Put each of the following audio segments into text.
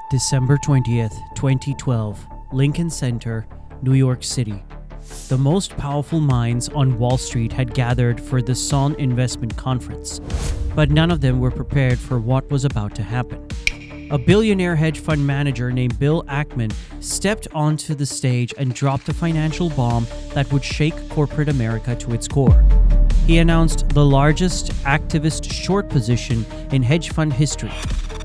December 20th, 2012, Lincoln Center, New York City. The most powerful minds on Wall Street had gathered for the Son Investment Conference, but none of them were prepared for what was about to happen. A billionaire hedge fund manager named Bill Ackman stepped onto the stage and dropped a financial bomb that would shake corporate America to its core. He announced the largest activist short position in hedge fund history,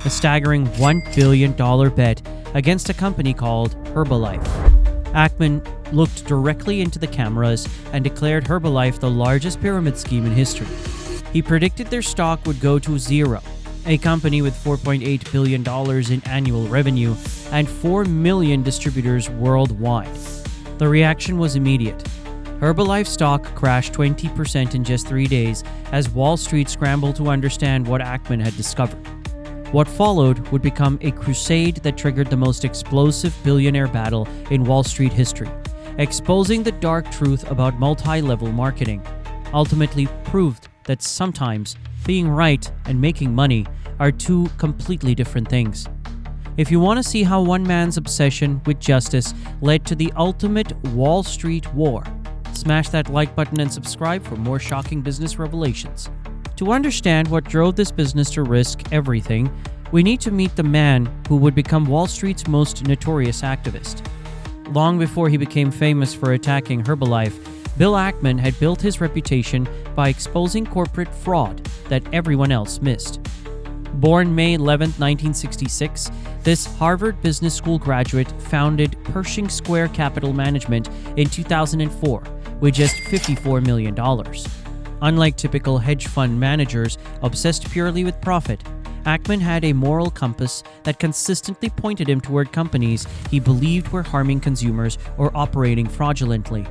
a staggering $1 billion bet against a company called Herbalife. Ackman looked directly into the cameras and declared Herbalife the largest pyramid scheme in history. He predicted their stock would go to zero, a company with $4.8 billion in annual revenue and 4 million distributors worldwide. The reaction was immediate. Herbalife stock crashed 20% in just 3 days as Wall Street scrambled to understand what Ackman had discovered. What followed would become a crusade that triggered the most explosive billionaire battle in Wall Street history, exposing the dark truth about multi-level marketing. Ultimately proved that sometimes being right and making money are two completely different things. If you want to see how one man's obsession with justice led to the ultimate Wall Street war, smash that like button and subscribe for more shocking business revelations. To understand what drove this business to risk everything, we need to meet the man who would become Wall Street's most notorious activist. Long before he became famous for attacking Herbalife, Bill Ackman had built his reputation by exposing corporate fraud that everyone else missed. Born May 11, 1966, this Harvard Business School graduate founded Pershing Square Capital Management in 2004 with just $54 million. Unlike typical hedge fund managers obsessed purely with profit, Ackman had a moral compass that consistently pointed him toward companies he believed were harming consumers or operating fraudulently.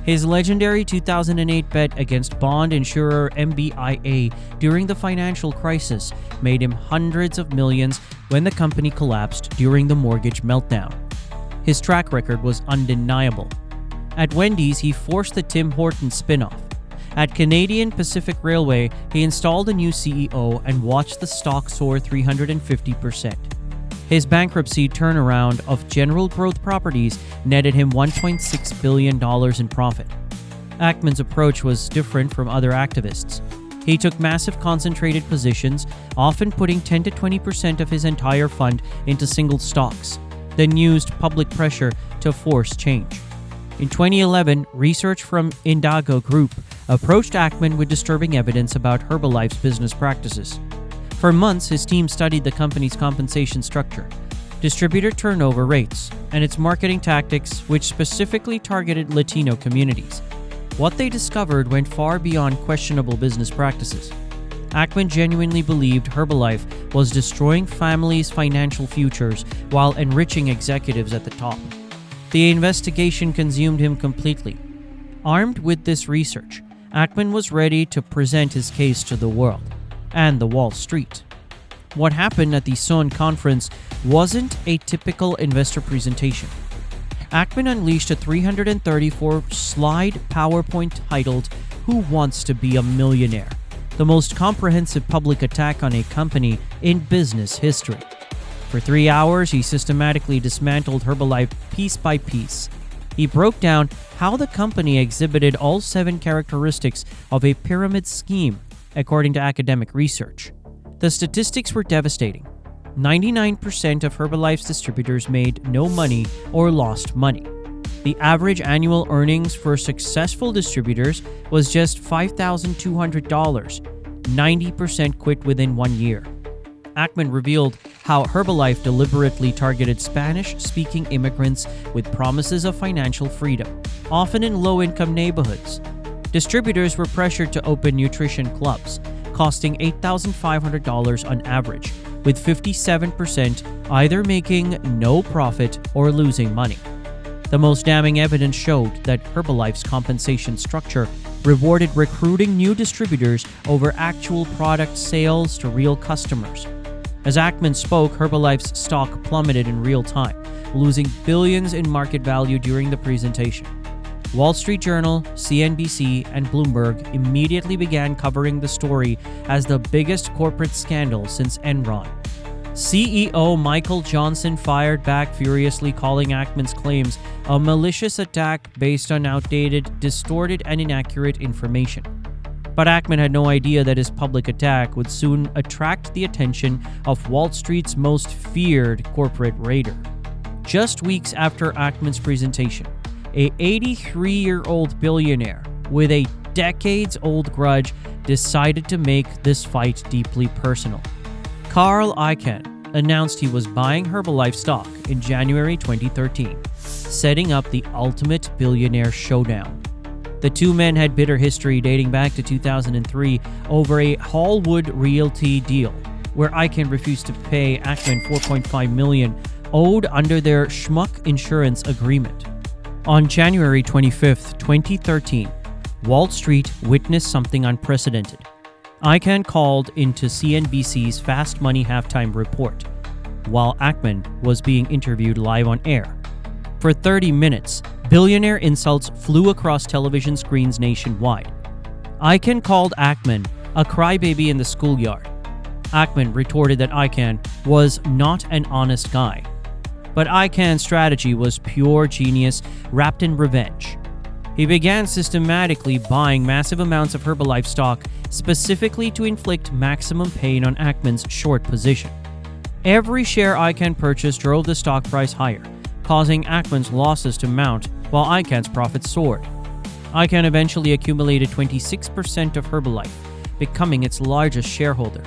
His legendary 2008 bet against bond insurer MBIA during the financial crisis made him hundreds of millions when the company collapsed during the mortgage meltdown. His track record was undeniable. At Wendy's, he forced the Tim Hortons spinoff. At Canadian Pacific Railway, he installed a new CEO and watched the stock soar 350%. His bankruptcy turnaround of General Growth Properties netted him $1.6 billion in profit. Ackman's approach was different from other activists. He took massive concentrated positions, often putting 10 to 20% of his entire fund into single stocks, then used public pressure to force change. In 2011, research from Indigo Group approached Ackman with disturbing evidence about Herbalife's business practices. For months, his team studied the company's compensation structure, distributor turnover rates, and its marketing tactics, which specifically targeted Latino communities. What they discovered went far beyond questionable business practices. Ackman genuinely believed Herbalife was destroying families' financial futures while enriching executives at the top. The investigation consumed him completely. Armed with this research, Ackman was ready to present his case to the world and the Wall Street. What happened at the Son conference wasn't a typical investor presentation. Ackman unleashed a 334-slide PowerPoint titled, "Who Wants to Be a Millionaire?" the most comprehensive public attack on a company in business history. For 3 hours, he systematically dismantled Herbalife piece by piece. He broke down how the company exhibited all 7 characteristics of a pyramid scheme, according to academic research. The statistics were devastating. 99% of Herbalife's distributors made no money or lost money. The average annual earnings for successful distributors was just $5,200. 90% quit within 1 year. Ackman revealed how Herbalife deliberately targeted Spanish-speaking immigrants with promises of financial freedom, often in low-income neighborhoods. Distributors were pressured to open nutrition clubs, costing $8,500 on average, with 57% either making no profit or losing money. The most damning evidence showed that Herbalife's compensation structure rewarded recruiting new distributors over actual product sales to real customers. As Ackman spoke, Herbalife's stock plummeted in real time, losing billions in market value during the presentation. Wall Street Journal, CNBC, and Bloomberg immediately began covering the story as the biggest corporate scandal since Enron. CEO Michael Johnson fired back furiously, calling Ackman's claims a malicious attack based on outdated, distorted, and inaccurate information. But Ackman had no idea that his public attack would soon attract the attention of Wall Street's most feared corporate raider. Just weeks after Ackman's presentation, a 83-year-old billionaire with a decades-old grudge decided to make this fight deeply personal. Carl Icahn announced he was buying Herbalife stock in January 2013, setting up the ultimate billionaire showdown. The two men had bitter history dating back to 2003 over a Hallwood Realty deal, where Icahn refused to pay Ackman $4.5 million owed under their schmuck insurance agreement. On January 25, 2013, Wall Street witnessed something unprecedented. Icahn called into CNBC's Fast Money halftime report, while Ackman was being interviewed live on air. For 30 minutes, billionaire insults flew across television screens nationwide. Icahn called Ackman a crybaby in the schoolyard. Ackman retorted that Icahn was not an honest guy. But Icahn's strategy was pure genius wrapped in revenge. He began systematically buying massive amounts of Herbalife stock specifically to inflict maximum pain on Ackman's short position. Every share Icahn purchased drove the stock price higher, causing Ackman's losses to mount while Icahn's profits soared. Icahn eventually accumulated 26% of Herbalife, becoming its largest shareholder.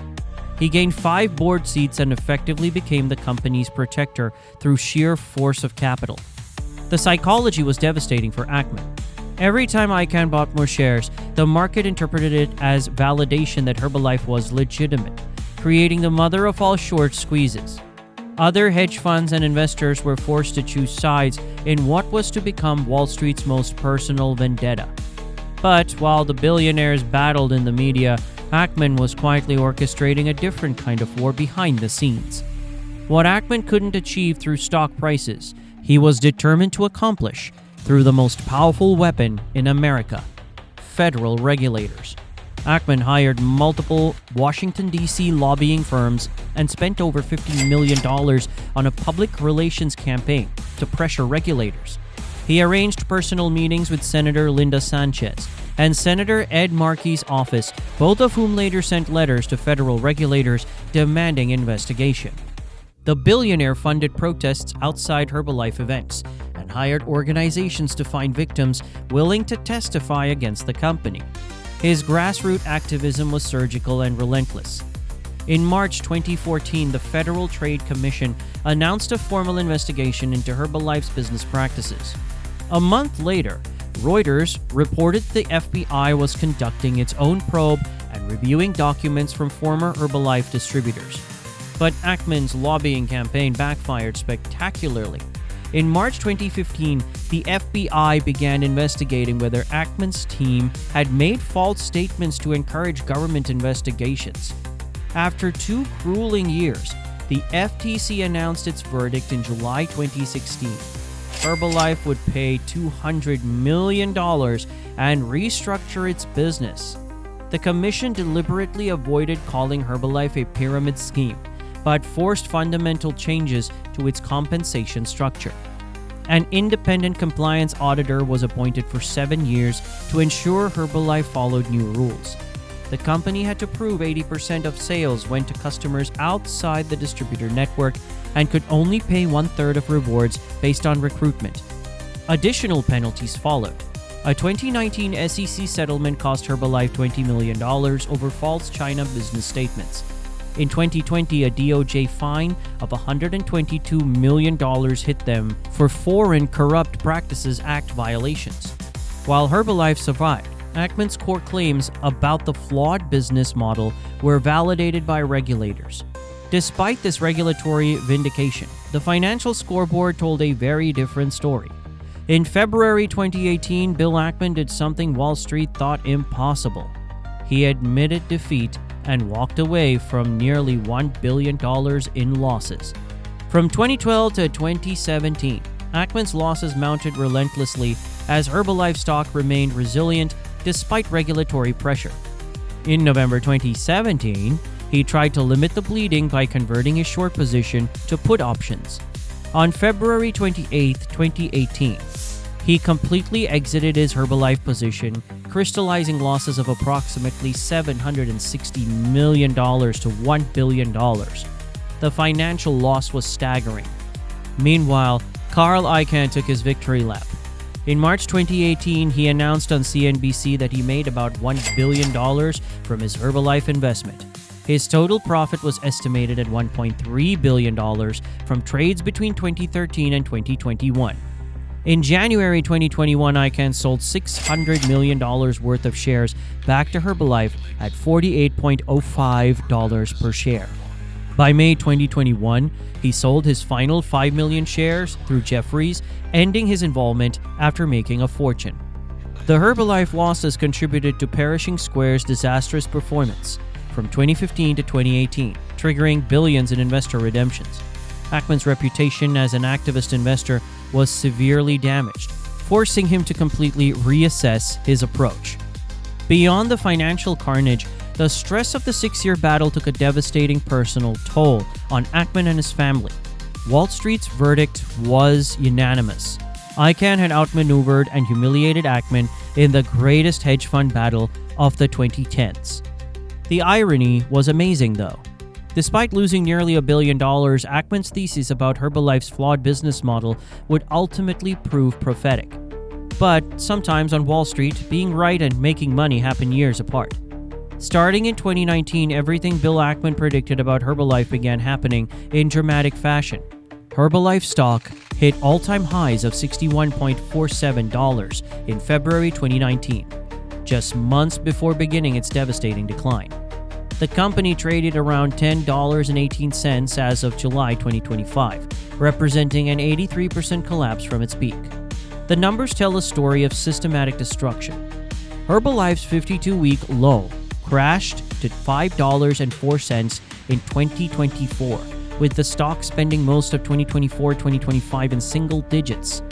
He gained 5 board seats and effectively became the company's protector through sheer force of capital. The psychology was devastating for Ackman. Every time Icahn bought more shares, the market interpreted it as validation that Herbalife was legitimate, creating the mother of all short squeezes. Other hedge funds and investors were forced to choose sides in what was to become Wall Street's most personal vendetta. But while the billionaires battled in the media, Ackman was quietly orchestrating a different kind of war behind the scenes. What Ackman couldn't achieve through stock prices, he was determined to accomplish through the most powerful weapon in America: federal regulators. Ackman hired multiple Washington, D.C. lobbying firms and spent over $50 million on a public relations campaign to pressure regulators. He arranged personal meetings with Senator Linda Sanchez and Senator Ed Markey's office, both of whom later sent letters to federal regulators demanding investigation. The billionaire funded protests outside Herbalife events and hired organizations to find victims willing to testify against the company. His grassroots activism was surgical and relentless. In March 2014, the Federal Trade Commission announced a formal investigation into Herbalife's business practices. A month later, Reuters reported the FBI was conducting its own probe and reviewing documents from former Herbalife distributors. But Ackman's lobbying campaign backfired spectacularly. In March 2015, the FBI began investigating whether Ackman's team had made false statements to encourage government investigations. After 2 grueling years, the FTC announced its verdict in July 2016. Herbalife would pay $200 million and restructure its business. The commission deliberately avoided calling Herbalife a pyramid scheme, but forced fundamental changes to its compensation structure. An independent compliance auditor was appointed for 7 years to ensure Herbalife followed new rules. The company had to prove 80% of sales went to customers outside the distributor network and could only pay 1/3 of rewards based on recruitment. Additional penalties followed. A 2019 SEC settlement cost Herbalife $20 million over false China business statements. In 2020, a DOJ fine of $122 million hit them for Foreign Corrupt Practices Act violations. While Herbalife survived, Ackman's core claims about the flawed business model were validated by regulators. Despite this regulatory vindication, the financial scoreboard told a very different story. In February 2018, Bill Ackman did something Wall Street thought impossible. He admitted defeat and walked away from nearly $1 billion in losses. From 2012 to 2017, Ackman's losses mounted relentlessly as Herbalife stock remained resilient despite regulatory pressure. In November 2017, He tried to limit the bleeding by converting his short position to put options. On February 28, 2018, he completely exited his Herbalife position, crystallizing losses of approximately $760 million to $1 billion. The financial loss was staggering. Meanwhile, Carl Icahn took his victory lap. In March 2018, he announced on CNBC that he made about $1 billion from his Herbalife investment. His total profit was estimated at $1.3 billion from trades between 2013 and 2021. In January 2021, Icahn sold $600 million worth of shares back to Herbalife at $48.05 per share. By May 2021, he sold his final 5 million shares through Jefferies, ending his involvement after making a fortune. The Herbalife losses contributed to Perishing Square's disastrous performance from 2015 to 2018, triggering billions in investor redemptions. Ackman's reputation as an activist investor was severely damaged, forcing him to completely reassess his approach. Beyond the financial carnage, the stress of the 6-year battle took a devastating personal toll on Ackman and his family. Wall Street's verdict was unanimous. Icahn had outmaneuvered and humiliated Ackman in the greatest hedge fund battle of the 2010s. The irony was amazing, though. Despite losing nearly $1 billion, Ackman's thesis about Herbalife's flawed business model would ultimately prove prophetic. But sometimes on Wall Street, being right and making money happen years apart. Starting in 2019, everything Bill Ackman predicted about Herbalife began happening in dramatic fashion. Herbalife stock hit all-time highs of $61.47 in February 2019, just months before beginning its devastating decline. The company traded around $10.18 as of July 2025, representing an 83% collapse from its peak. The numbers tell a story of systematic destruction. Herbalife's 52-week low crashed to $5.04 in 2024, with the stock spending most of 2024-2025 in single digits.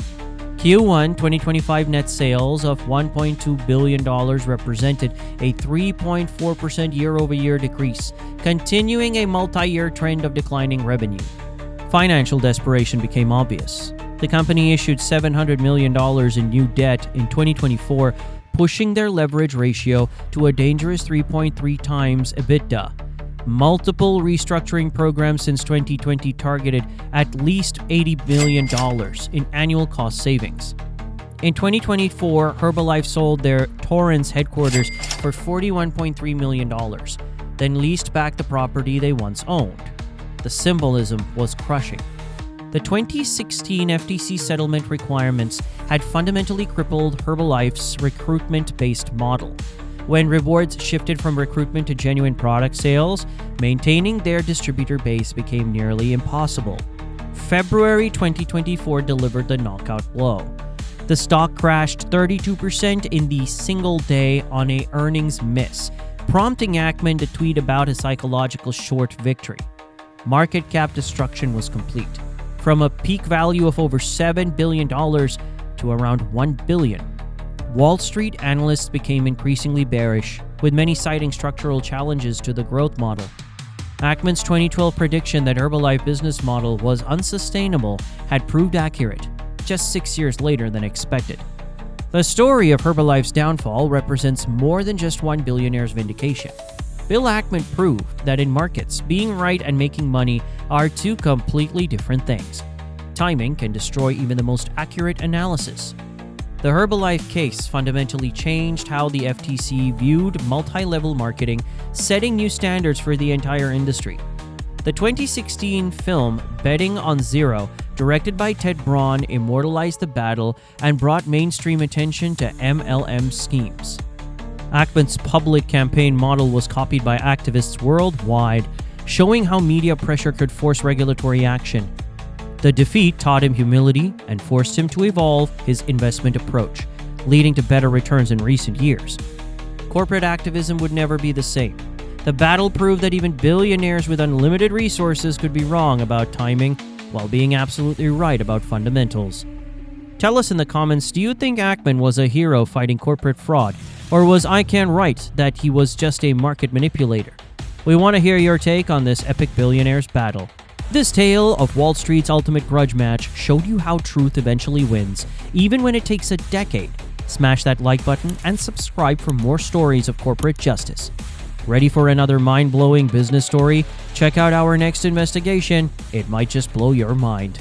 Q1 2025 net sales of $1.2 billion represented a 3.4% year-over-year decrease, continuing a multi-year trend of declining revenue. Financial desperation became obvious. The company issued $700 million in new debt in 2024, pushing their leverage ratio to a dangerous 3.3 times EBITDA. Multiple restructuring programs since 2020 targeted at least $80 million in annual cost savings. In 2024, Herbalife sold their Torrance headquarters for $41.3 million, then leased back the property they once owned. The symbolism was crushing. The 2016 FTC settlement requirements had fundamentally crippled Herbalife's recruitment-based model. When rewards shifted from recruitment to genuine product sales, maintaining their distributor base became nearly impossible. February 2024 delivered the knockout blow. The stock crashed 32% in the single day on an earnings miss, prompting Ackman to tweet about a psychological short victory. Market cap destruction was complete. From a peak value of over $7 billion to around $1 billion. Wall Street analysts became increasingly bearish, with many citing structural challenges to the growth model. Ackman's 2012 prediction that Herbalife business model was unsustainable had proved accurate, just 6 years later than expected. The story of Herbalife's downfall represents more than just one billionaire's vindication. Bill Ackman proved that in markets, being right and making money are two completely different things. Timing can destroy even the most accurate analysis. The Herbalife case fundamentally changed how the FTC viewed multi-level marketing, setting new standards for the entire industry. The 2016 film Betting on Zero, directed by Ted Braun, immortalized the battle and brought mainstream attention to MLM schemes. Ackman's public campaign model was copied by activists worldwide, showing how media pressure could force regulatory action. The defeat taught him humility and forced him to evolve his investment approach, leading to better returns in recent years. Corporate activism would never be the same. The battle proved that even billionaires with unlimited resources could be wrong about timing while being absolutely right about fundamentals. Tell us in the comments, do you think Ackman was a hero fighting corporate fraud, or was Icahn right that he was just a market manipulator? We want to hear your take on this epic billionaires battle. This tale of Wall Street's ultimate grudge match showed you how truth eventually wins, even when it takes a decade. Smash that like button and subscribe for more stories of corporate justice. Ready for another mind-blowing business story? Check out our next investigation. It might just blow your mind.